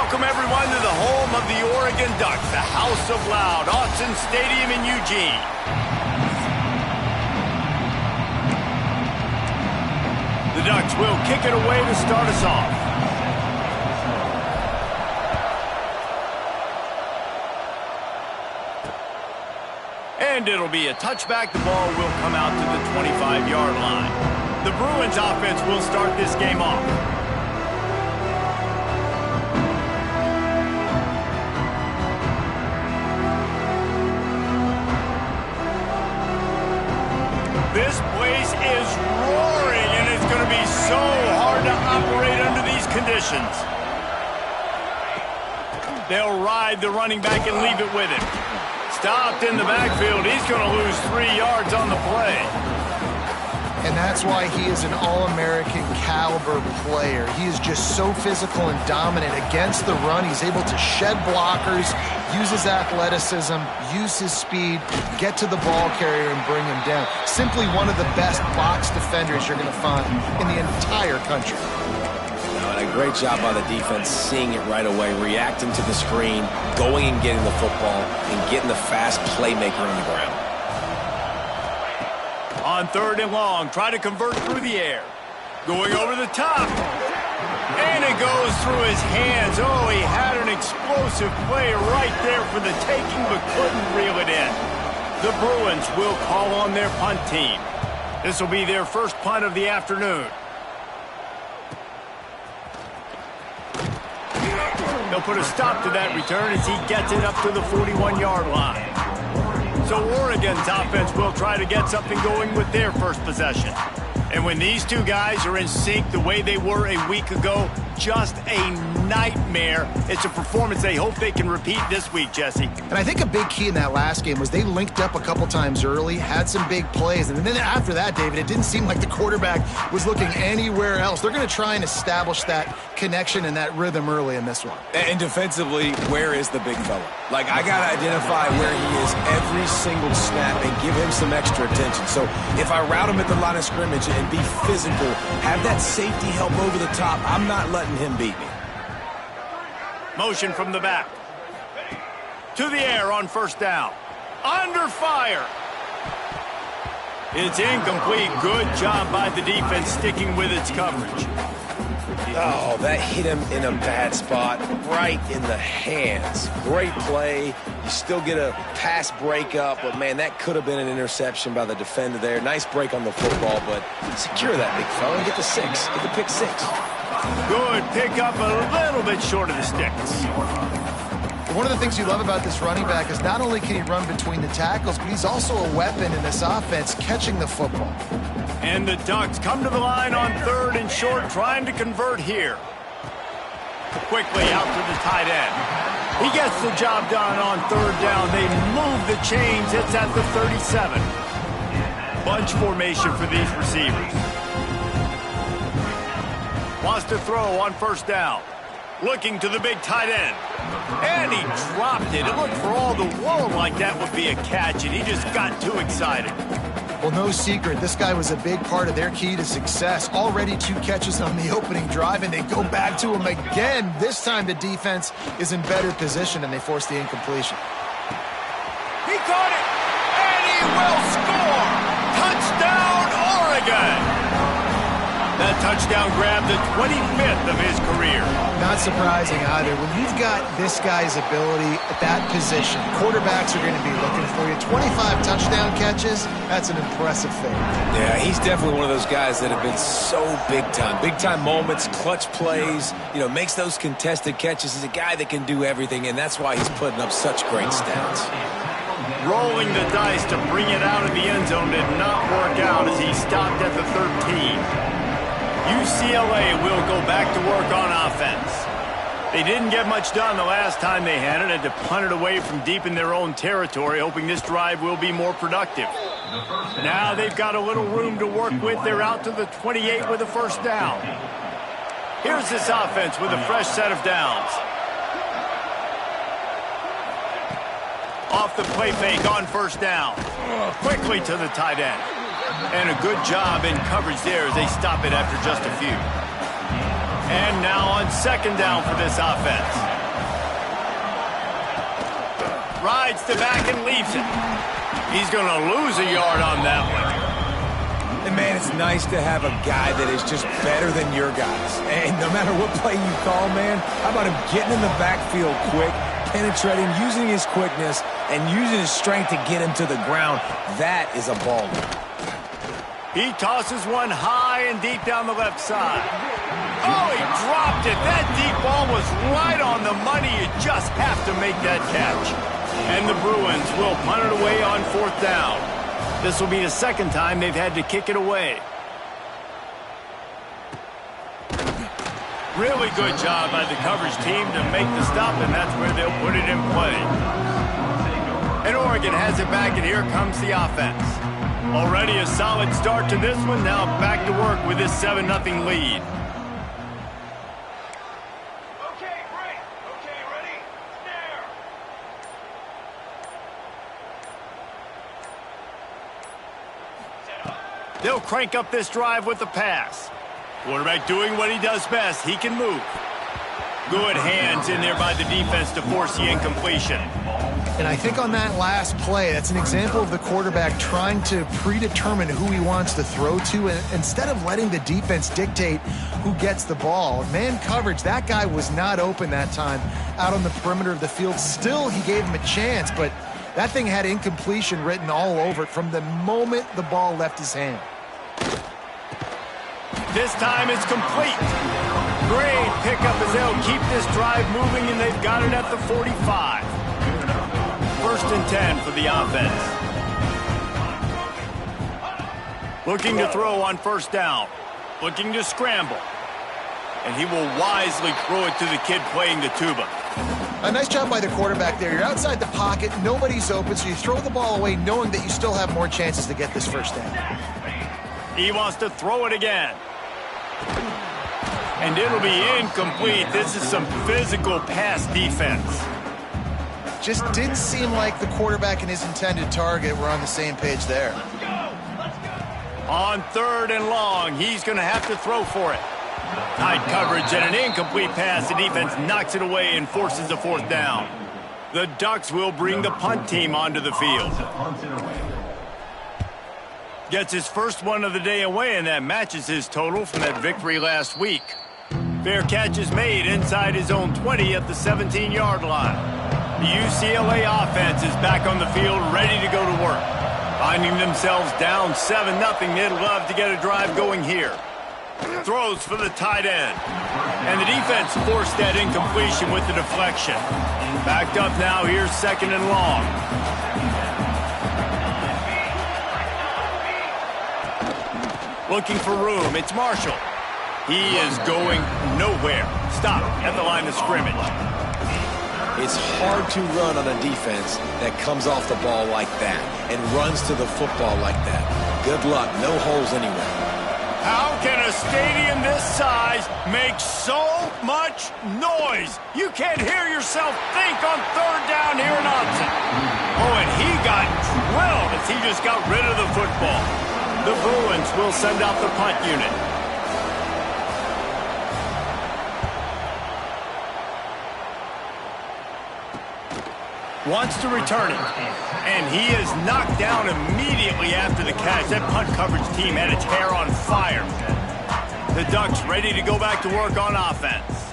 Welcome, everyone, to the home of the Oregon Ducks, the House of Loud, Autzen Stadium in Eugene. The Ducks will kick it away to start us off. And it'll be a touchback. The ball will come out to the 25-yard line. The Bruins offense will start this game off. This place is roaring, and it's going to be so hard to operate under these conditions. They'll ride the running back and leave it with him. Stopped in the backfield. He's going to lose 3 yards on the play. And that's why he is an All-American caliber player. He is just so physical and dominant against the run. He's able to shed blockers, use his athleticism, use his speed, get to the ball carrier and bring him down. Simply one of the best box defenders you're going to find in the entire country. And a great job by the defense, seeing it right away, reacting to the screen, going and getting the football, and getting the fast playmaker on the ground. On 3rd and long, try to convert through the air. Going over the top. And it goes through his hands. Oh, he had an explosive play right there for the taking, but couldn't reel it in. The Bruins will call on their punt team. This will be their first punt of the afternoon. They'll put a stop to that return as he gets it up to the 41-yard line. So Oregon's offense will try to get something going with their first possession. And when these two guys are in sync the way they were a week ago, just a nightmare. It's a performance they hope they can repeat this week, Jesse. And I think a big key in that last game was they linked up a couple times early, had some big plays, and then after that, David, it didn't seem like the quarterback was looking anywhere else. They're going to try and establish that connection and that rhythm early in this one. And defensively, where is the big fella? Like, I got to identify where he is every single snap and give him some extra attention. So if I route him at the line of scrimmage and be physical, have that safety help over the top, I'm not letting him beat me. Motion from the back. To the air on 1st down. Under fire. It's incomplete. Good job by the defense sticking with its coverage. Oh, that hit him in a bad spot, right in the hands. Great play. You still get a pass breakup, but, man, that could have been an interception by the defender there. Nice break on the football, but secure that big fella and get the 6. Get the pick 6. Good pickup, a little bit short of the sticks. One of the things you love about this running back is not only can he run between the tackles, but he's also a weapon in this offense catching the football. And the Ducks come to the line on 3rd and short, trying to convert here. Quickly out to the tight end. He gets the job done on 3rd down. They move the chains. It's at the 37. Bunch formation for these receivers. Wants to throw on 1st down. Looking to the big tight end. And he dropped it. It looked for all the world like that would be a catch, and he just got too excited. Well, no secret, this guy was a big part of their key to success. Already 2 catches on the opening drive, and they go back to him again. This time the defense is in better position, and they force the incompletion. He caught it, and he will score! Touchdown, Oregon! That touchdown grabbed the 25th of his career. Not surprising either. When you've got this guy's ability at that position, quarterbacks are going to be looking for you. 25 touchdown catches, that's an impressive thing. Yeah, he's definitely one of those guys that have been so big time. Big time moments, clutch plays, makes those contested catches. He's a guy that can do everything, and that's why he's putting up such great stats. Rolling the dice to bring it out of the end zone did not work out as he stopped at the 13. UCLA will go back to work on offense. They didn't get much done the last time they had it. Had to punt it away from deep in their own territory, hoping this drive will be more productive. Now they've got a little room to work with. They're out to the 28 with a 1st down. Here's this offense with a fresh set of downs. Off the play fake on 1st down. Quickly to the tight end. And a good job in coverage there as they stop it after just a few. And now on 2nd down for this offense. Rides to back and leaves it. He's going to lose a yard on that one. And, man, it's nice to have a guy that is just better than your guys. And no matter what play you call, man, how about him getting in the backfield quick, penetrating, using his quickness, and using his strength to get him to the ground? That is a baller. He tosses one high and deep down the left side. Oh, he dropped it. That deep ball was right on the money. You just have to make that catch. And the Bruins will punt it away on 4th down. This will be the second time they've had to kick it away. Really good job by the coverage team to make the stop, and that's where they'll put it in play. And Oregon has it back, and here comes the offense. Already a solid start to this one. Now back to work with this 7-0 lead. Okay, break. Okay, ready? Snare. They'll crank up this drive with the pass. Quarterback doing what he does best. He can move. Good hands in there by the defense to force the incompletion. And I think on that last play, that's an example of the quarterback trying to predetermine who he wants to throw to instead of letting the defense dictate who gets the ball. Man coverage, that guy was not open that time out on the perimeter of the field. Still, he gave him a chance, but that thing had incompletion written all over it from the moment the ball left his hand. This time it's complete. Great pickup as they'll keep this drive moving, and they've got it at the 45. 1st and 10 for the offense. Looking to throw on 1st down. Looking to scramble. And he will wisely throw it to the kid playing the tuba. A nice job by the quarterback there. You're outside the pocket, nobody's open, so you throw the ball away knowing that you still have more chances to get this 1st down. He wants to throw it again. And it'll be incomplete. This is some physical pass defense. Just didn't seem like the quarterback and his intended target were on the same page there. On 3rd and long, he's going to have to throw for it. Tight coverage and an incomplete pass. The defense knocks it away and forces a 4th down. The Ducks will bring the punt team onto the field. Gets his first one of the day away, and that matches his total from that victory last week. Fair catch is made inside his own 20 at the 17-yard line. The UCLA offense is back on the field, ready to go to work. Finding themselves down 7-0, they'd love to get a drive going here. Throws for the tight end. And the defense forced that incompletion with the deflection. Backed up now, here's 2nd and long. Looking for room, it's Marshall. He is going nowhere. Stop at the line of scrimmage. It's hard to run on a defense that comes off the ball like that and runs to the football like that. Good luck, no holes anywhere. How can a stadium this size make so much noise? You can't hear yourself think on 3rd down here in Upton. Oh, and he got drilled as he just got rid of the football. The Bruins will send out the punt unit. Wants to return it. And he is knocked down immediately after the catch. That punt coverage team had its hair on fire. The Ducks ready to go back to work on offense.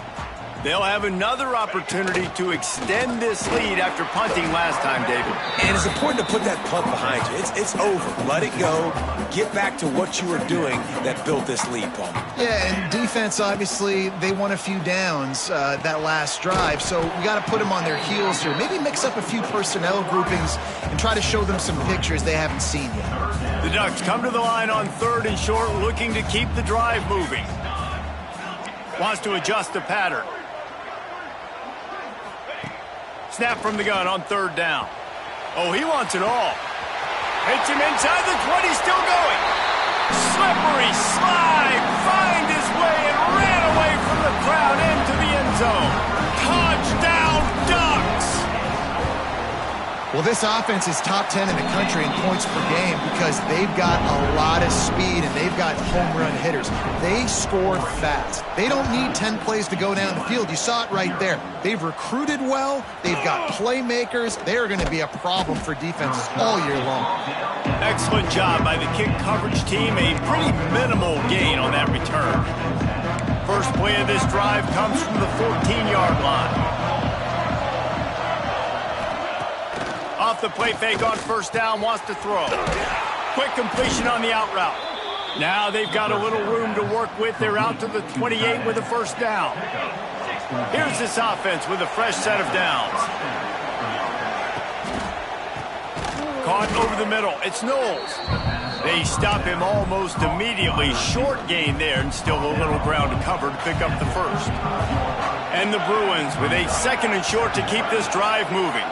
They'll have another opportunity to extend this lead after punting last time, David. And it's important to put that punt behind you. It's over. Let it go. Get back to what you were doing that built this lead, Paul. Yeah, and defense, obviously, they won a few downs that last drive, so we got to put them on their heels here. Maybe mix up a few personnel groupings and try to show them some pictures they haven't seen yet. The Ducks come to the line on 3rd and short, looking to keep the drive moving. Wants to adjust the pattern. Snap from the gun on 3rd down. Oh, he wants it all. Hits him inside the 20, still going. Slippery slide, find his way and ran away from the crowd into the end zone. Touchdown, Ducks! Well, this offense is top 10 in the country in points per game because they've got a lot of speed and they've got home run hitters. They score fast. They don't need 10 plays to go down the field. You saw it right there. They've recruited well. They've got playmakers. They're going to be a problem for defenses all year long. Excellent job by the kick coverage team. A pretty minimal gain on that return. First play of this drive comes from the 14-yard line. Off the play fake on first down, wants to throw. Quick completion on the out route. Now they've got a little room to work with. They're out to the 28 with a first down. Here's this offense with a fresh set of downs. Caught over the middle. It's Knowles. They stop him almost immediately. Short gain there and still a little ground to cover to pick up the first. And the Bruins with a second and short to keep this drive moving.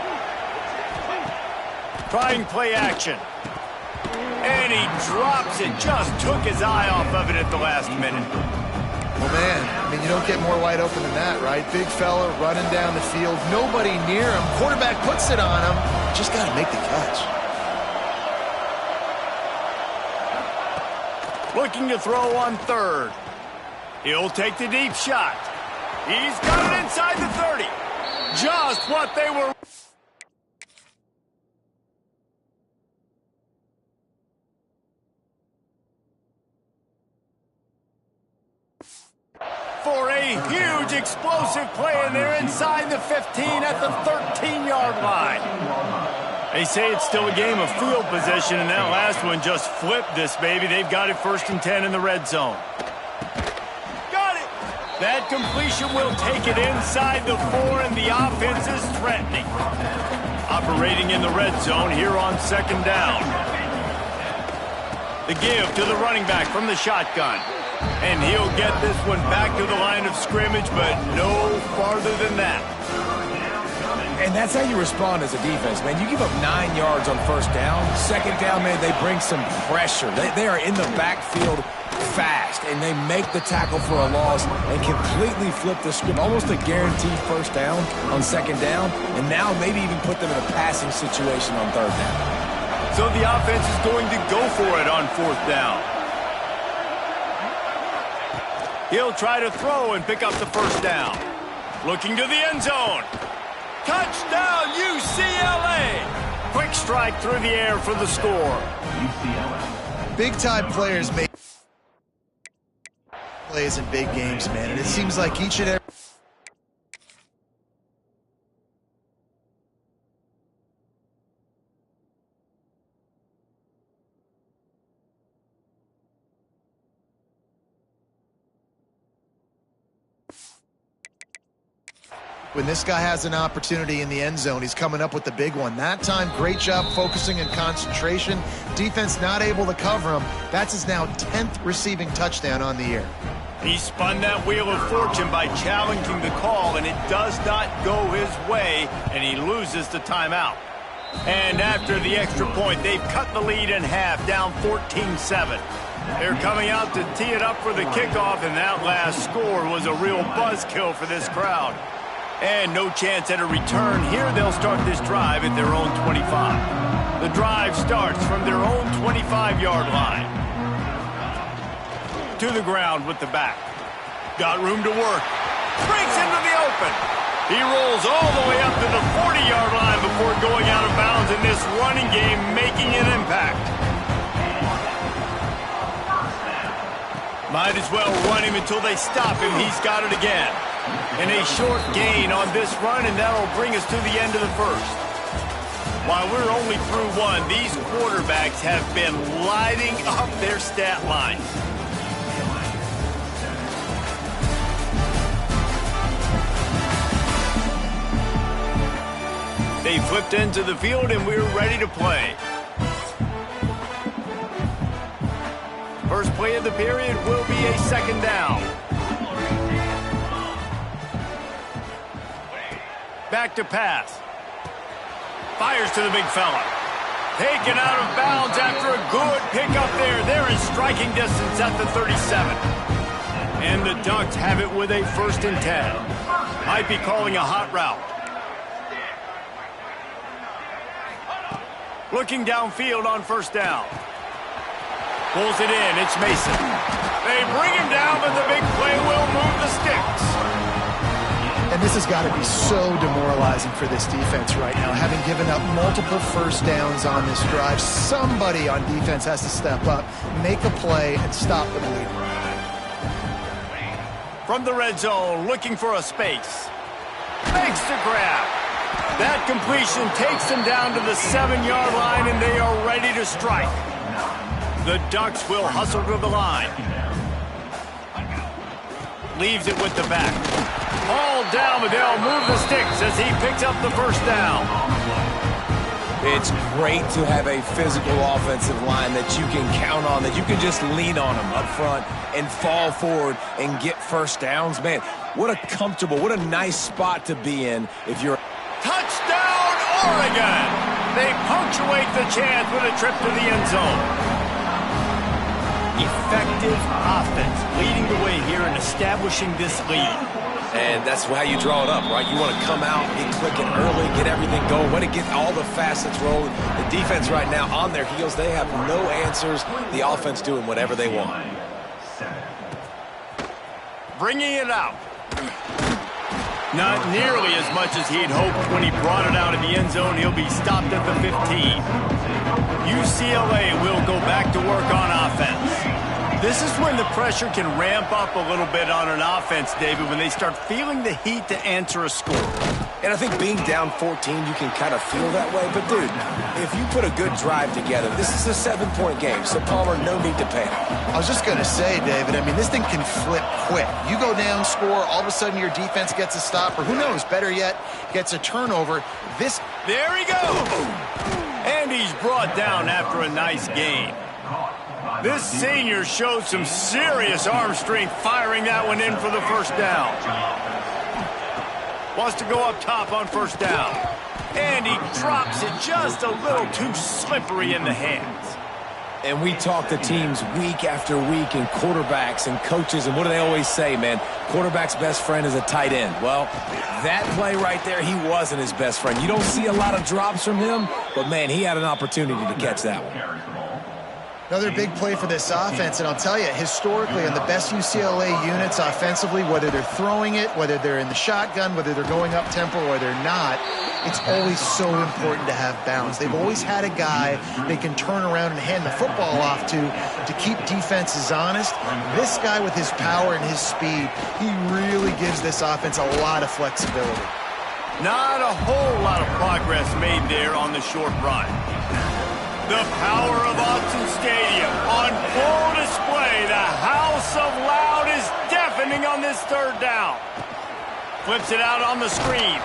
Trying play action. And he drops it. Just took his eye off of it at the last minute. Well, man, I mean, you don't get more wide open than that, right? Big fella running down the field. Nobody near him. Quarterback puts it on him. Just got to make the catch. Looking to throw on third. He'll take the deep shot. He's got it inside the 30. Just what they were. For a huge explosive play, and they're inside the 15 at the 13-yard line. They say it's still a game of field possession, and that last one just flipped this baby. They've got it 1st and 10 in the red zone. Got it! That completion will take it inside the 4, and the offense is threatening. Operating in the red zone here on 2nd down. The give to the running back from the shotgun. And he'll get this one back to the line of scrimmage, but no farther than that. And that's how you respond as a defense, man. You give up 9 yards on first down. 2nd down, man, they bring some pressure. They are in the backfield fast, and they make the tackle for a loss and completely flip the script. Almost a guaranteed first down on 2nd down, and now maybe even put them in a passing situation on 3rd down. So the offense is going to go for it on 4th down. He'll try to throw and pick up the first down. Looking to the end zone. Touchdown, UCLA! Quick strike through the air for the score. Big-time players make plays in big games, man. And it seems like each and every... When this guy has an opportunity in the end zone, he's coming up with the big one. That time, great job focusing and concentration. Defense not able to cover him. That's his now 10th receiving touchdown on the year. He spun that wheel of fortune by challenging the call, and it does not go his way, and he loses the timeout. And after the extra point, they've cut the lead in half, down 14-7. They're coming out to tee it up for the kickoff, and that last score was a real buzzkill for this crowd. And no chance at a return. Here they'll start this drive at their own 25. The drive starts from their own 25-yard line. To the ground with the back. Got room to work. Breaks into the open. He rolls all the way up to the 40-yard line before going out of bounds in this running game, making an impact. Might as well run him until they stop him. He's got it again. And a short gain on this run, and that'll bring us to the end of the first. While we're only through one, these quarterbacks have been lighting up their stat line. They flipped into the field, and we're ready to play. First play of the period will be a 2nd down. Back to pass. Fires to the big fella. Taken out of bounds after a good pickup there. They're in striking distance at the 37. And the Ducks have it with a 1st and 10. Might be calling a hot route. Looking downfield on first down. Pulls it in. It's Mason. They bring him down, but the big play will move the sticks. And this has got to be so demoralizing for this defense right now. Having given up multiple first downs on this drive, somebody on defense has to step up, make a play, and stop the bleeding. From the red zone, looking for a space. Makes the grab. That completion takes them down to the 7-yard line, and they are ready to strike. The Ducks will hustle to the line. Leaves it with the back. Ball down, but they'll move the sticks as he picks up the first down. It's great to have a physical offensive line that you can count on, that you can just lean on them up front and fall forward and get first downs. Man, what a comfortable, what a nice spot to be in if you're... Touchdown, Oregon! They punctuate the chance with a trip to the end zone. Effective offense leading the way here and establishing this lead. And that's how you draw it up, right? You want to come out, get clicking early, get everything going, want to get all the facets rolling. The defense right now on their heels, they have no answers. The offense doing whatever they want. Bringing it out. Not nearly as much as he'd hoped when he brought it out of the end zone. He'll be stopped at the 15. UCLA will go back to work on offense. This is when the pressure can ramp up a little bit on an offense, David, when they start feeling the heat to answer a score. And I think being down 14, you can kind of feel that way. But, dude, if you put a good drive together, this is a 7-point game, so Palmer, no need to panic. I was just going to say, David, I mean, this thing can flip quick. You go down, score, all of a sudden your defense gets a stop, or who knows, better yet, gets a turnover. There he goes! And he's brought down after a nice gain. This senior showed some serious arm strength firing that one in for the first down. Wants to go up top on first down. And he drops it just a little too slippery in the hands. And we talk to teams week after week and quarterbacks and coaches, and what do they always say, man? Quarterback's best friend is a tight end. Well, that play right there, he wasn't his best friend. You don't see a lot of drops from him, but, man, he had an opportunity to catch that one. Another big play for this offense, and I'll tell you, historically, on the best UCLA units offensively, whether they're throwing it, whether they're in the shotgun, whether they're going up tempo or they're not, it's always so important to have balance. They've always had a guy they can turn around and hand the football off to keep defenses honest. This guy with his power and his speed, he really gives this offense a lot of flexibility. Not a whole lot of progress made there on the short run. The power of Autzen Stadium on full display. The house of loud is deafening on this third down. Flips it out on the screen.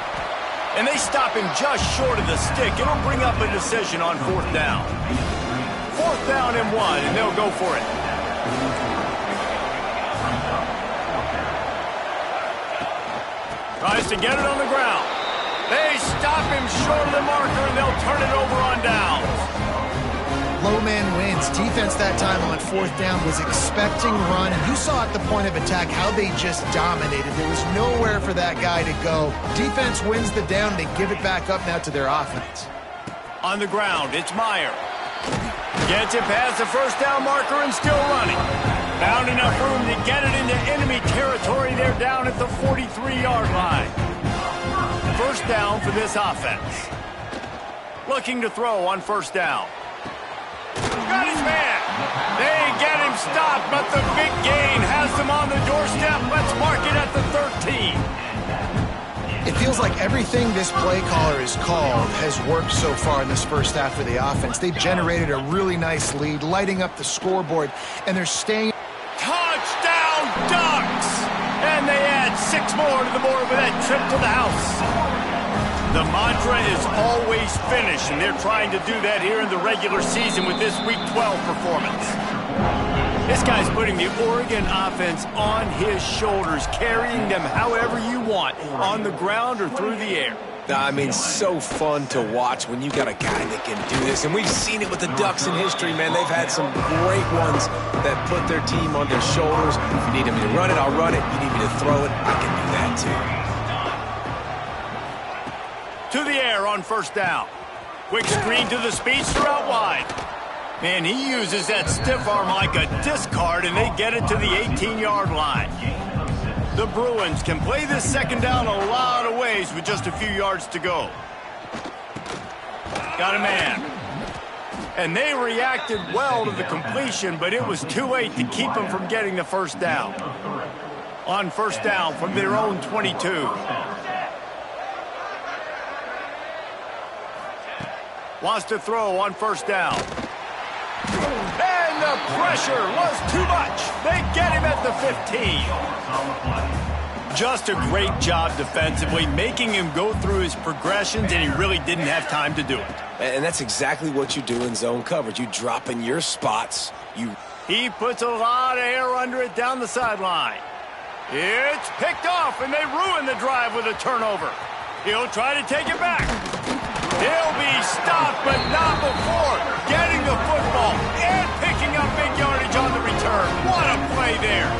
And they stop him just short of the stick. It'll bring up a decision on fourth down. Fourth down and 1, and they'll go for it. Tries to get it on the ground. They stop him short of the marker, and they'll turn it over on downs. Low man wins. Defense that time on fourth down was expecting run, and you saw at the point of attack how they just dominated. There was nowhere for that guy to go. Defense wins the down. They give it back up now to their offense. On the ground, it's Meyer. Gets it past the first down marker and still running. Found enough room to get it into enemy territory. They're down at the 43-yard line. First down for this offense. Looking to throw on first down. Got his man. They get him stopped, but the big gain has them on the doorstep. Let's mark it at the 13. It feels like everything this play caller has called has worked so far in this first half of the offense. They've generated a really nice lead, lighting up the scoreboard, and they're staying. Touchdown, Ducks! And they add 6 more to the board with that trip to the house. The mantra is always finish, and they're trying to do that here in the regular season with this Week 12 performance. This guy's putting the Oregon offense on his shoulders, carrying them however you want, on the ground or through the air. I mean, so fun to watch when you got a guy that can do this. And we've seen it with the Ducks in history, man. They've had some great ones that put their team on their shoulders. If you need me to run it, I'll run it. You need me to throw it, I can do that too. To the air on first down. Quick screen to the speedster out wide. Man, he uses that stiff arm like a discard, and they get it to the 18-yard line. The Bruins can play this second down a lot of ways with just a few yards to go. Got a man. And they reacted well to the completion, but it was too late to keep them from getting the first down. On first down from their own 22. Wants to throw on first down. And the pressure was too much. They get him at the 15. Just a great job defensively, making him go through his progressions, and he really didn't have time to do it. And that's exactly what you do in zone coverage. You drop in your spots. He puts a lot of air under it down the sideline. It's picked off, and they ruin the drive with a turnover. He'll try to take it back. He'll be stopped, but not before getting the football and picking up big yardage on the return. What a play there.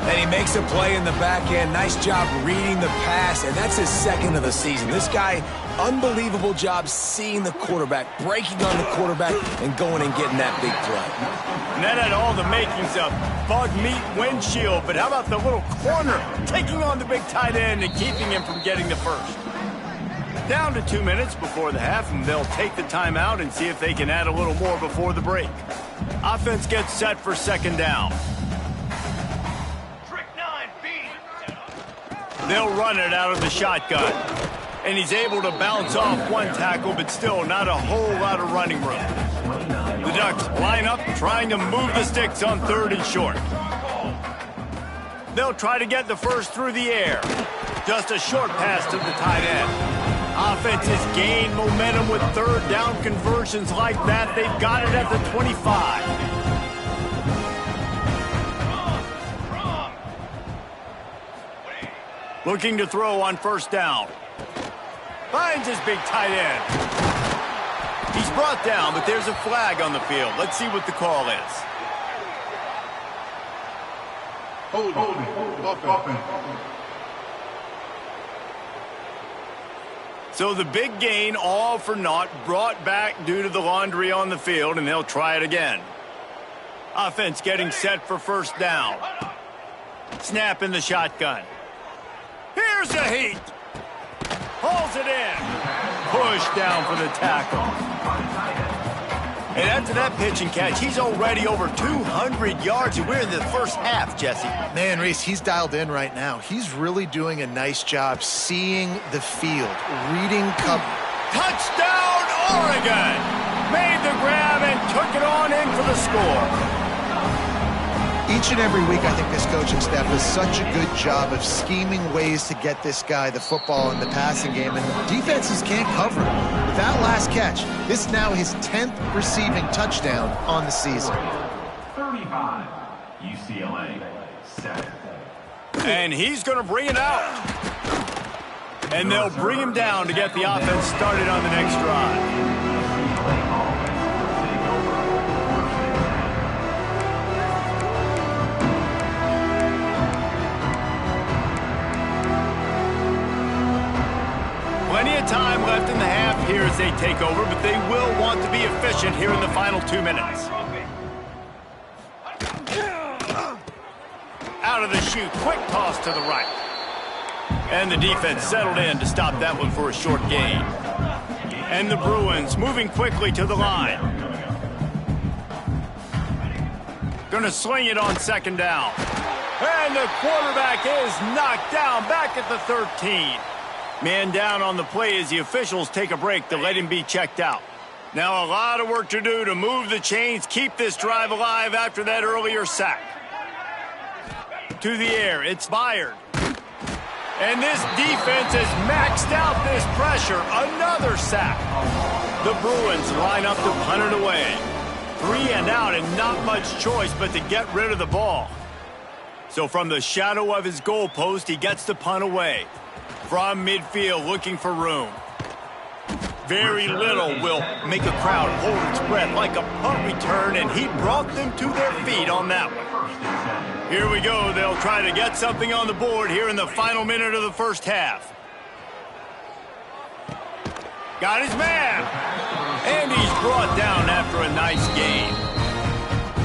And he makes a play in the back end. Nice job reading the pass, and that's his second of the season. This guy, unbelievable job seeing the quarterback, breaking on the quarterback, and going and getting that big play. And that had all the makings of bug meat windshield, but how about the little corner taking on the big tight end and keeping him from getting the first? Down to 2 minutes before the half, and they'll take the timeout and see if they can add a little more before the break. Offense gets set for second down. They'll run it out of the shotgun. And he's able to bounce off one tackle, but still not a whole lot of running room. The Ducks line up, trying to move the sticks on third and short. They'll try to get the first through the air. Just a short pass to the tight end. Offense has gained momentum with third down conversions like that. They've got it at the 25. Looking to throw on first down. Finds his big tight end. He's brought down, but there's a flag on the field. Let's see what the call is. Holding. So the big gain, all for naught, brought back due to the laundry on the field, and they'll try it again. Offense getting set for first down. Snap in the shotgun. Here's a heat. Pulls it in. Push down for the tackle. And after that pitch and catch, he's already over 200 yards, and we're in the first half, Jesse. Man, Reese, he's dialed in right now. He's really doing a nice job seeing the field, reading cover. Touchdown, Oregon! Made the grab and took it on in for the score. Each and every week, I think this coaching staff does such a good job of scheming ways to get this guy the football in the passing game, and defenses can't cover him. With that last catch, this is now his 10th receiving touchdown on the season. 35, UCLA, 7. And he's going to bring it out. And they'll bring him down to get the offense started on the next drive. Plenty of time left in the half here as they take over, but they will want to be efficient here in the final 2 minutes. Out of the chute, quick toss to the right. And the defense settled in to stop that one for a short gain. And the Bruins moving quickly to the line. Gonna swing it on second down. And the quarterback is knocked down back at the 13. Man down on the play as the officials take a break to let him be checked out. Now a lot of work to do to move the chains, keep this drive alive after that earlier sack. To the air, it's Byard. And this defense has maxed out this pressure. Another sack. The Bruins line up to punt it away. 3 and out and not much choice but to get rid of the ball. So from the shadow of his goalpost, he gets the punt away. From midfield, looking for room. Very little will make a crowd hold its breath like a punt return, and he brought them to their feet on that one. Here we go. They'll try to get something on the board here in the final minute of the first half. Got his man. And he's brought down after a nice game.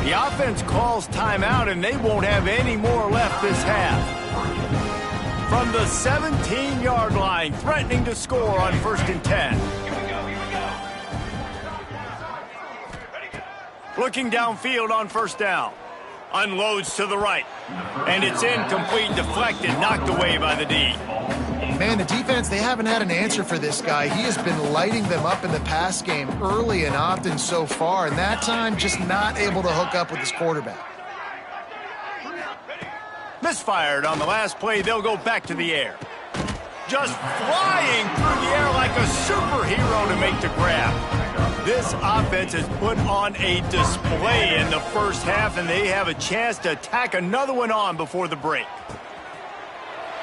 The offense calls timeout, and they won't have any more left this half. From the 17-yard line, threatening to score on 1st and 10. Looking downfield on 1st down. Unloads to the right. And it's incomplete, deflected, knocked away by the D. Man, the defense, they haven't had an answer for this guy. He has been lighting them up in the pass game early and often so far, and that time just not able to hook up with his quarterback. Misfired on the last play. They'll go back to the air. Just flying through the air like a superhero to make the grab. This offense has put on a display in the first half, and they have a chance to tack another one on before the break.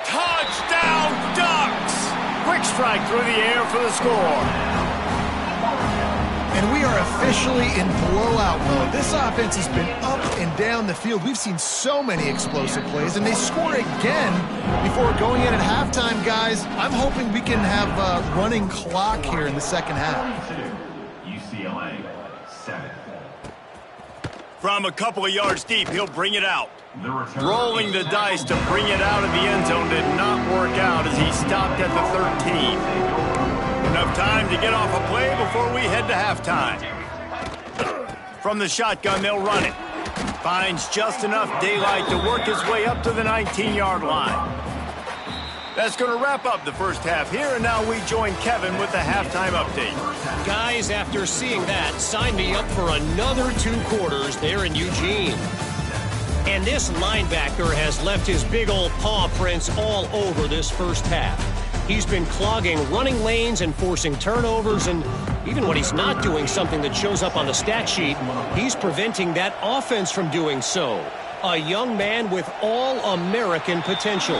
Touchdown Ducks! Quick strike through the air for the score. And we are officially in blowout mode. This offense has been up and down the field. We've seen so many explosive plays, and they score again before going in at halftime, guys. I'm hoping we can have a running clock here in the second half. UCLA 7. From a couple of yards deep, he'll bring it out. Rolling the dice to bring it out of the end zone did not work out as he stopped at the 13. Enough time to get off a play before we head to halftime. From the shotgun, they'll run it. Finds just enough daylight to work his way up to the 19-yard line. That's going to wrap up the first half here, and now we join Kevin with the halftime update. Guys, after seeing that, sign me up for another 2 quarters there in Eugene. And this linebacker has left his big old paw prints all over this first half. He's been clogging running lanes and forcing turnovers, and even when he's not doing something that shows up on the stat sheet, he's preventing that offense from doing so. A young man with all-American potential.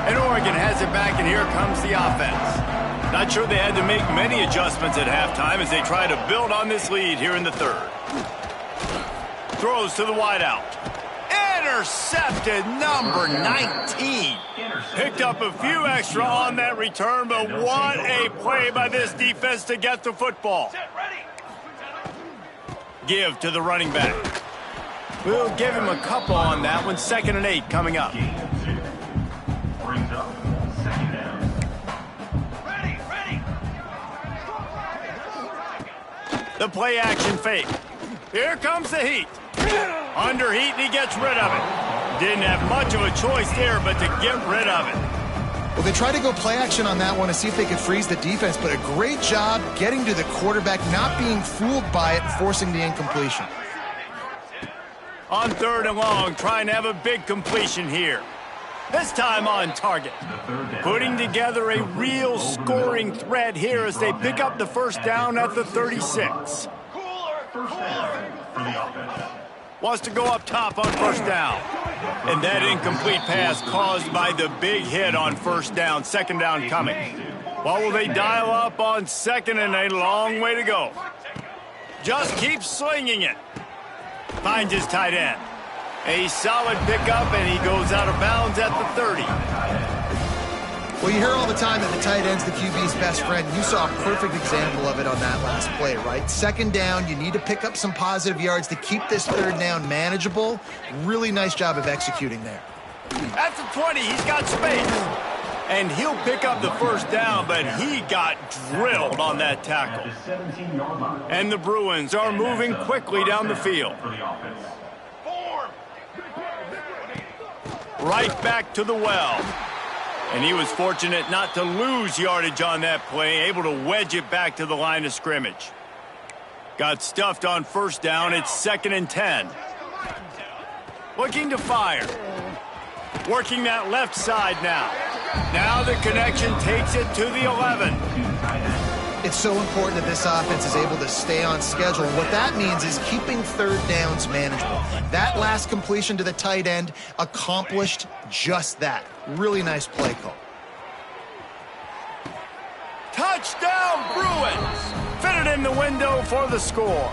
And Oregon has it back, and here comes the offense. Not sure they had to make many adjustments at halftime as they try to build on this lead here in the third. Throws to the wideout. Intercepted, number 19. Picked up a few extra on that return, but what a play by this defense to get the football. Give to the running back. We'll give him a couple on that one. 2nd and 8 coming up. Brings up 2nd down. The play action fake. Here comes the heat. Under heat, and he gets rid of it. Didn't have much of a choice there, but to get rid of it. Well, they tried to go play action on that one to see if they could freeze the defense, but a great job getting to the quarterback, not being fooled by it, and forcing the incompletion. On 3rd and long, trying to have a big completion here. This time on target. Putting together a real scoring threat here as they pick up the 1st down at the 36. First down for the offense. Wants to go up top on 1st down. And that incomplete pass caused by the big hit on 1st down. 2nd down coming. What will they dial up on 2nd and a long way to go? Just keep slinging it. Finds his tight end. A solid pickup, and he goes out of bounds at the 30. Well, you hear all the time that the tight end's the QB's best friend. You saw a perfect example of it on that last play, right? 2nd down, you need to pick up some positive yards to keep this 3rd down manageable. Really nice job of executing there. At the 20, he's got space. And he'll pick up the 1st down, but he got drilled on that tackle. And the Bruins are moving quickly down the field. Right back to the well. And he was fortunate not to lose yardage on that play, able to wedge it back to the line of scrimmage. Got stuffed on 1st down. It's 2nd and 10. Looking to fire. Working that left side now. Now the connection takes it to the 11. It's so important that this offense is able to stay on schedule. And what that means is keeping 3rd downs manageable. That last completion to the tight end accomplished just that. Really nice play call. Touchdown, Bruins! Fitted in the window for the score.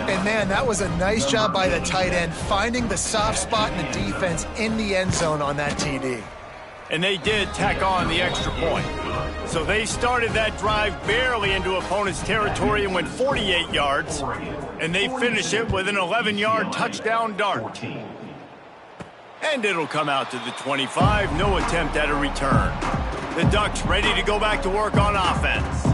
And man, that was a nice job by the tight end, finding the soft spot in the defense in the end zone on that TD. and they did tack on the extra point. So they started that drive barely into opponent's territory and went 48 yards, and they finish it with an 11-yard touchdown dart. And it'll come out to the 25, no attempt at a return. The Ducks ready to go back to work on offense.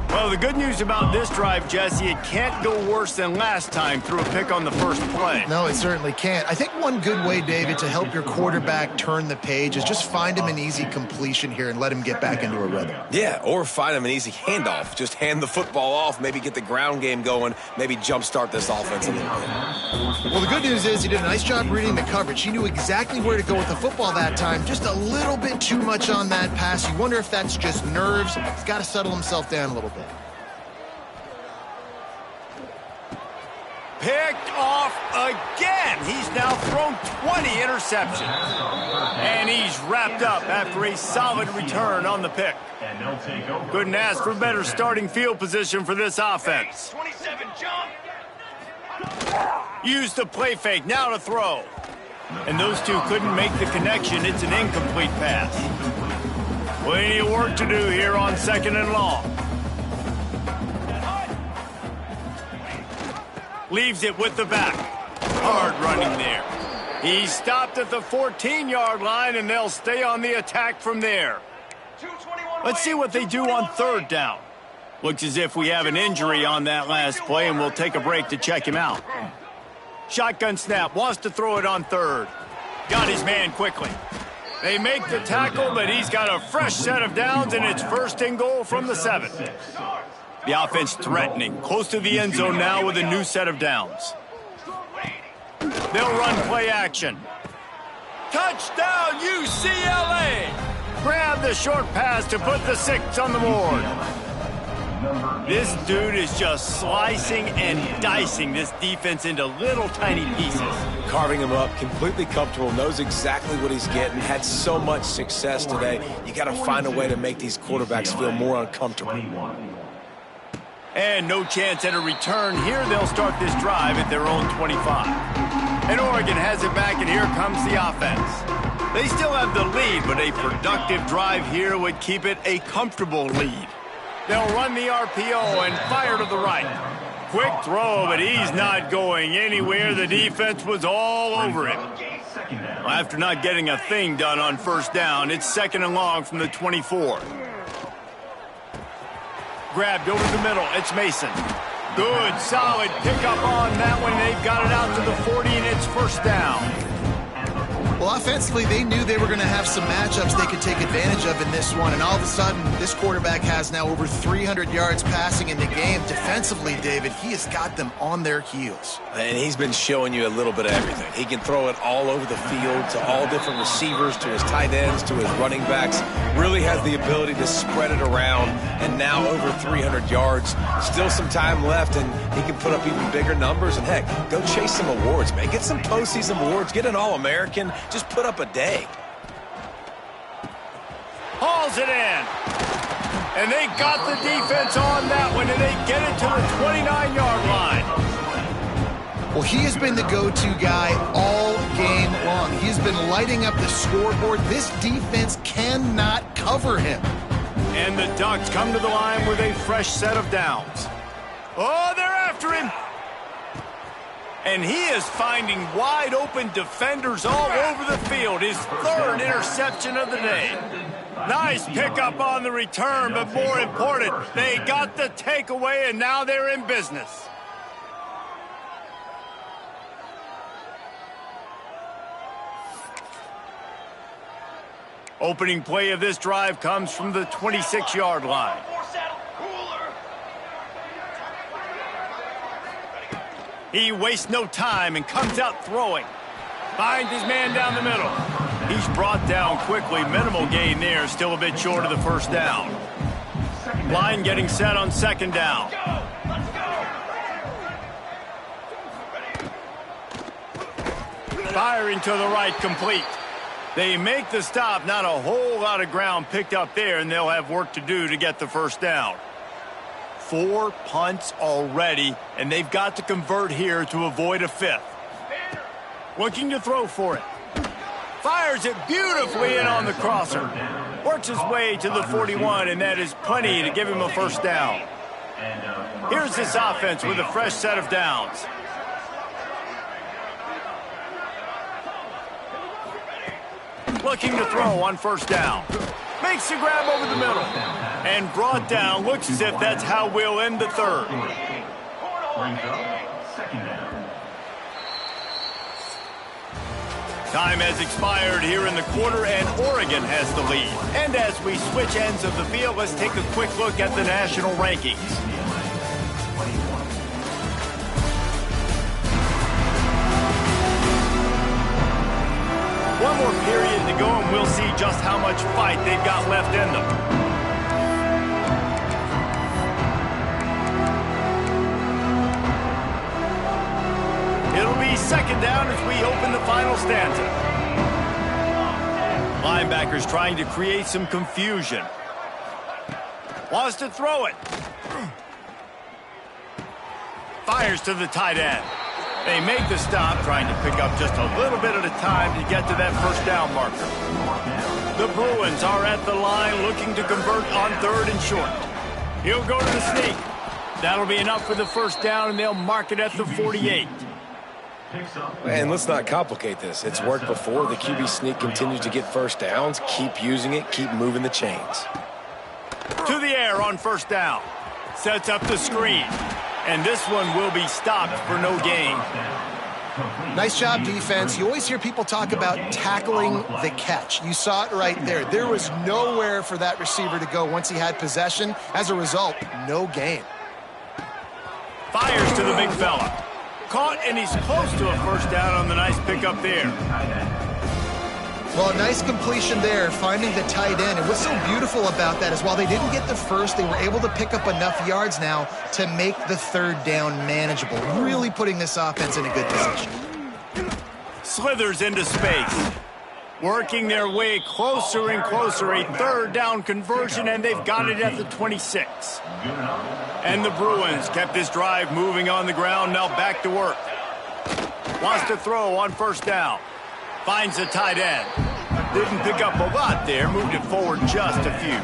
Well, the good news about this drive, Jesse, it can't go worse than last time through a pick on the first play. No, it certainly can't. I think one good way, David, to help your quarterback turn the page is just find him an easy completion here and let him get back into a rhythm. Yeah, or find him an easy handoff. Just hand the football off, maybe get the ground game going, maybe jumpstart this offense a little bit. Well, the good news is he did a nice job reading the coverage. He knew exactly where to go with the football that time. Just a little bit too much on that pass. You wonder if that's just nerves. He's got to settle himself down a little bit. Picked off again. He's now thrown 20 interceptions. And he's wrapped up after a solid return on the pick. Couldn't ask for better starting field position for this offense. 27, jump. Use the play fake, now to throw. And those two couldn't make the connection. It's an incomplete pass. Plenty of work to do here on 2nd and long. Leaves it with the back. Hard running there. He's stopped at the 14-yard line, and they'll stay on the attack from there. Let's see what they do on 3rd down. Looks as if we have an injury on that last play, and we'll take a break to check him out. Shotgun snap, wants to throw it on 3rd. Got his man quickly. They make the tackle, but he's got a fresh set of downs, and it's 1st and goal from the 7. The offense threatening, close to the end zone now with a new set of downs. They'll run play action. Touchdown, UCLA! Grab the short pass to put the 6 on the board. This dude is just slicing and dicing this defense into little tiny pieces. Carving him up, completely comfortable, knows exactly what he's getting, had so much success today. You got to find a way to make these quarterbacks feel more uncomfortable. And no chance at a return. Here they'll start this drive at their own 25. And Oregon has it back, and here comes the offense. They still have the lead, but a productive drive here would keep it a comfortable lead. They'll run the RPO and fire to the right. Quick throw, but he's not going anywhere. The defense was all over him. Well, after not getting a thing done on 1st down, it's 2nd and long from the 24. Grabbed over the middle. It's Mason. Good, solid pickup on that one. They've got it out to the 40, and it's 1st down. Well, offensively, they knew they were going to have some matchups they could take advantage of in this one, and all of a sudden, this quarterback has now over 300 yards passing in the game. Defensively, David, he has got them on their heels. And he's been showing you a little bit of everything. He can throw it all over the field to all different receivers, to his tight ends, to his running backs. Really has the ability to spread it around, and now over 300 yards. Still some time left, and he can put up even bigger numbers. And, heck, go chase some awards, man. Get some postseason awards. Get an All-American. Just put up a day. Hauls it in. And they got the defense on that one, and they get it to the 29-yard line. Well, he has been the go-to guy all game long. He's been lighting up the scoreboard. This defense cannot cover him. And the Ducks come to the line with a fresh set of downs. Oh, they're after him. And he is finding wide open defenders all over the field. His 3rd interception of the day. Nice pickup on the return, but more important, they got the takeaway, and now they're in business. Opening play of this drive comes from the 26-yard line. He wastes no time and comes out throwing. Finds his man down the middle. He's brought down quickly. Minimal gain there. Still a bit short of the 1st down. Line getting set on 2nd down. Firing to the right, complete. They make the stop. Not a whole lot of ground picked up there, and they'll have work to do to get the 1st down. 4 punts already, and they've got to convert here to avoid a 5th. Looking to throw for it. Fires it beautifully in on the crosser. Works his way to the 41, and that is plenty to give him a first down. Here's this offense with a fresh set of downs. Looking to throw on first down. Makes the grab over the middle. And brought down. Looks as if that's how we'll end the third. Brings up second down. Time has expired here in the quarter, and Oregon has the lead. And as we switch ends of the field, let's take a quick look at the national rankings. One more period to go, and we'll see just how much fight they've got left in them. It'll be second down as we open the final stanza. Linebackers trying to create some confusion. Wants to throw it. Fires to the tight end. They make the stop, trying to pick up just a little bit at a time to get to that first down marker. The Bruins are at the line looking to convert on third and short. He'll go to the sneak. That'll be enough for the first down, and they'll mark it at the 48. And let's not complicate this. It's worked before. The QB sneak continues to get first downs. Keep using it. Keep moving the chains. To the air on first down. Sets up the screen. And this one will be stopped for no gain. Nice job, defense. You always hear people talk about tackling the catch. You saw it right there. There was nowhere for that receiver to go once he had possession. As a result, no gain. Fires to the big fella. Caught, and he's close to a first down on the nice pickup there. Well, a nice completion there, finding the tight end. And what's so beautiful about that is while they didn't get the first, they were able to pick up enough yards now to make the third down manageable, really putting this offense in a good position. Slithers into space. Working their way closer and closer. A third down conversion, and they've got it at the 26. And the Bruins kept this drive moving on the ground, now back to work. Wants to throw on first down. Finds the tight end. Didn't pick up a lot there, moved it forward just a few.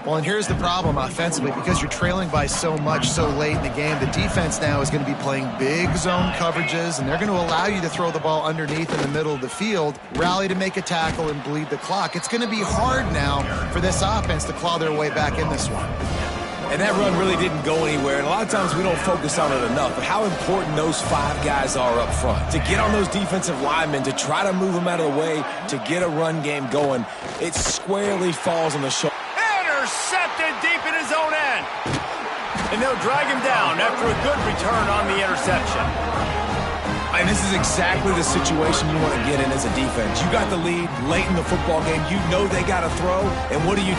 Well, and here's the problem offensively, because you're trailing by so much so late in the game, the defense now is going to be playing big zone coverages, and they're going to allow you to throw the ball underneath in the middle of the field, rally to make a tackle, and bleed the clock. It's going to be hard now for this offense to claw their way back in this one. And that run really didn't go anywhere. And a lot of times we don't focus on it enough. But how important those five guys are up front. To get on those defensive linemen, to try to move them out of the way, to get a run game going, it squarely falls on the shoulder. Intercepted deep in his own end. And they'll drag him down after a good return on the interception. And this is exactly the situation you want to get in as a defense. You got the lead late in the football game. You know they got to throw. And what do? You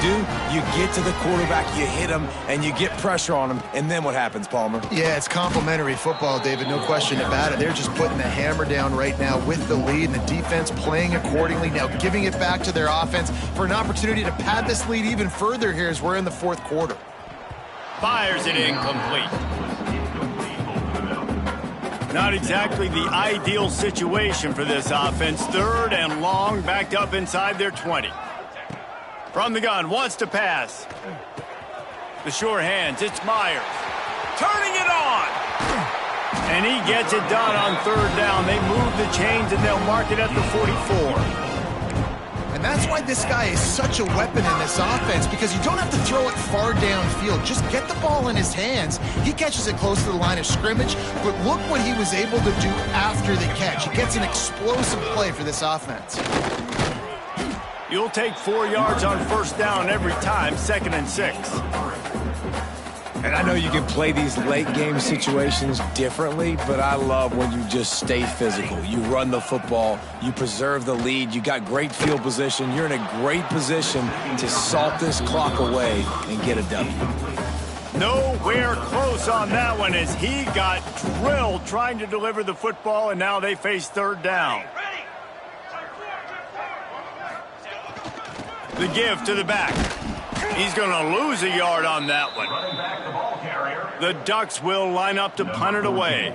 get to the quarterback, you hit him, and you get pressure on him. And then what happens, Palmer? Yeah, it's complimentary football, David. No question about it. They're just putting the hammer down right now with the lead, and the defense playing accordingly. Now giving it back to their offense for an opportunity to pad this lead even further here as we're in the fourth quarter. Fires it incomplete. Not exactly the ideal situation for this offense. Third and long, backed up inside their 20. From the gun, wants to pass. The sure hands, it's Myers. Turning it on! And he gets it done on third down. They move the chains, and they'll mark it at the 44. And that's why this guy is such a weapon in this offense, because you don't have to throw it far downfield. Just get the ball in his hands. He catches it close to the line of scrimmage, but look what he was able to do after the catch. He gets an explosive play for this offense. You'll take 4 yards on first down every time, 2nd and 6. And I know you can play these late game situations differently, but I love when you just stay physical. You run the football, you preserve the lead, you got great field position, you're in a great position to salt this clock away and get a W. Nowhere close on that one as he got drilled trying to deliver the football, and now they face third down. The give to the back. He's going to lose a yard on that one. The Ducks will line up to punt it away.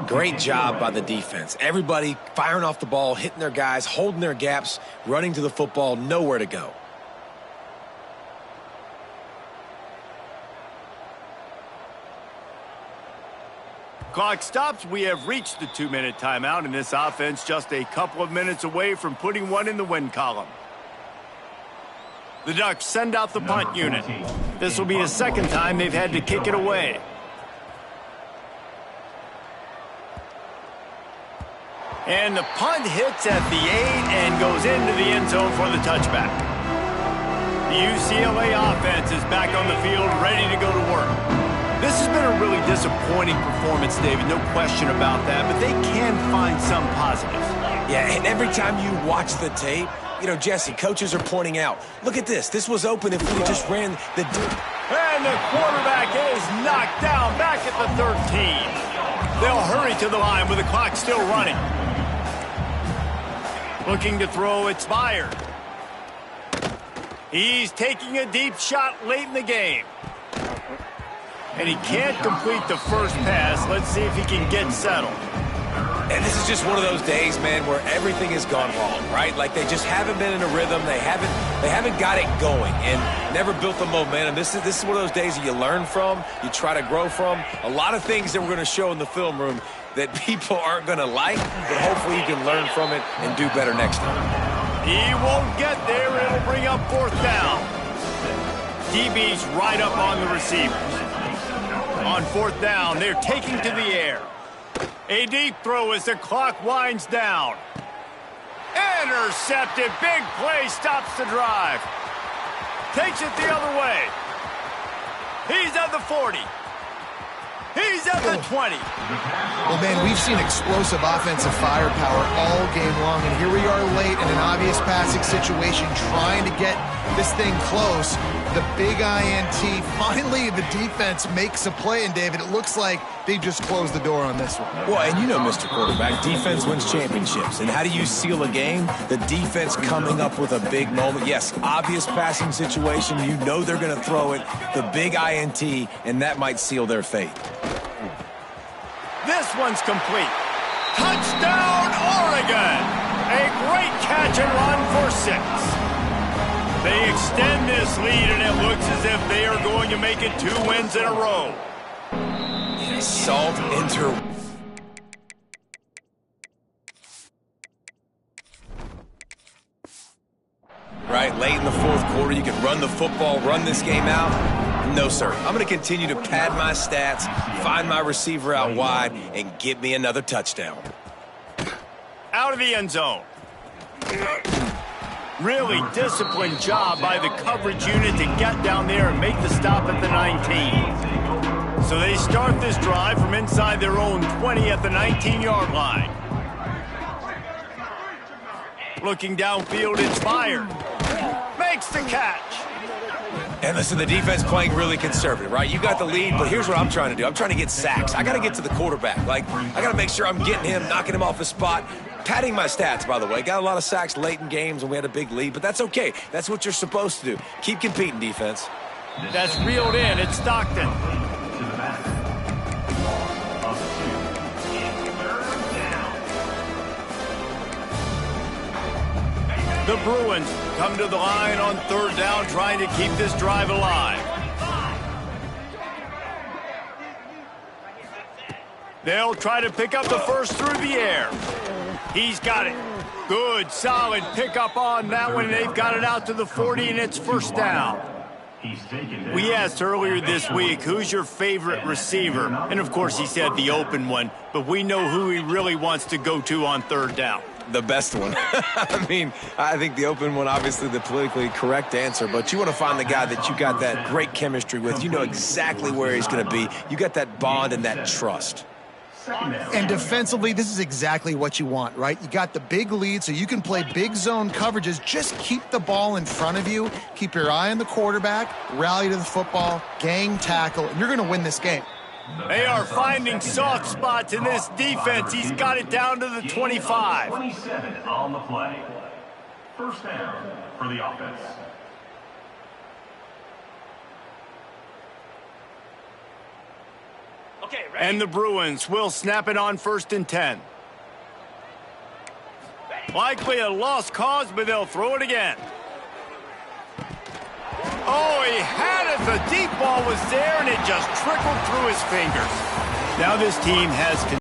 Great job by the defense. Everybody firing off the ball, hitting their guys, holding their gaps, running to the football, nowhere to go. Clock stops. We have reached the 2-minute timeout, and this offense just a couple of minutes away from putting one in the win column. The Ducks send out the punt unit. This will be the second time they've had to kick it away. And the punt hits at the 8 and goes into the end zone for the touchback. The UCLA offense is back on the field, ready to go to work. This has been a really disappointing performance, David, no question about that, but they can find some positives. Yeah, and every time you watch the tape, you know, Jesse, coaches are pointing out, look at this. This was open if we just ran the... And the quarterback is knocked down back at the 13. They'll hurry to the line with the clock still running. Looking to throw, it's fired. He's taking a deep shot late in the game. And he can't complete the first pass. Let's see if he can get settled. And this is just one of those days, man, where everything has gone wrong, right? Like they just haven't been in a rhythm. They haven't got it going and never built the momentum. This is one of those days that you learn from, you try to grow from. A lot of things that we're going to show in the film room that people aren't going to like, but hopefully you can learn from it and do better next time. He won't get there. It'll bring up fourth down. DB's right up on the receivers. On fourth down, they're taking to the air. A deep throw as the clock winds down. Intercepted. Big play stops the drive. Takes it the other way. He's at the 40. He's at the 20. Well, man, we've seen explosive offensive firepower all game long, and here we are late in an obvious passing situation trying to get this thing close. The big INT, finally the defense makes a play, and David, it looks like they just closed the door on this one. Well, and you know, Mr. Quarterback, defense wins championships. And how do you seal a game? The defense coming up with a big moment. Yes, obvious passing situation. You know they're going to throw it. The big INT, and that might seal their fate. This one's complete. Touchdown, Oregon! A great catch and run for 6. They extend this lead, and it looks as if they are going to make it 2 wins in a row. Salt into... Right, late in the fourth quarter, you can run the football, run this game out. No, sir. I'm going to continue to pad my stats, find my receiver out wide, and get me another touchdown. Out of the end zone. Really disciplined job by the coverage unit to get down there and make the stop at the 19. So they start this drive from inside their own 20 at the 19-yard line. Looking downfield, it's fired. Makes the catch. And listen, the defense playing really conservative, right? You got the lead, but here's what I'm trying to do. I'm trying to get sacks. I got to get to the quarterback. Like, I got to make sure I'm getting him, knocking him off his spot. Padding my stats, by the way. Got a lot of sacks late in games when we had a big lead, but that's okay. That's what you're supposed to do. Keep competing, defense. That's reeled in. It's Stockton. The Bruins come to the line on third down, trying to keep this drive alive. They'll try to pick up the first through the air. He's got it. Good, solid pickup on that one. They've got it out to the 40, and it's first down. We asked earlier this week, who's your favorite receiver? And, of course, he said the open one, but we know who he really wants to go to on third down. The best one. I mean, I think the open one, obviously the politically correct answer, but you want to find the guy that you got that great chemistry with. You know exactly where he's going to be. You got that bond and that trust. And defensively, this is exactly what you want, right? You got the big lead, so you can play big zone coverages. Just keep the ball in front of you. Keep your eye on the quarterback, rally to the football, gang tackle, and you're going to win this game. They are finding soft spots in this defense. He's got it down to the 25. 27 on the play. First down for the offense. Okay, ready? And the Bruins will snap it on 1st and 10. Likely a lost cause, but they'll throw it again. Oh, he had it. The deep ball was there, and it just trickled through his fingers. Now this team has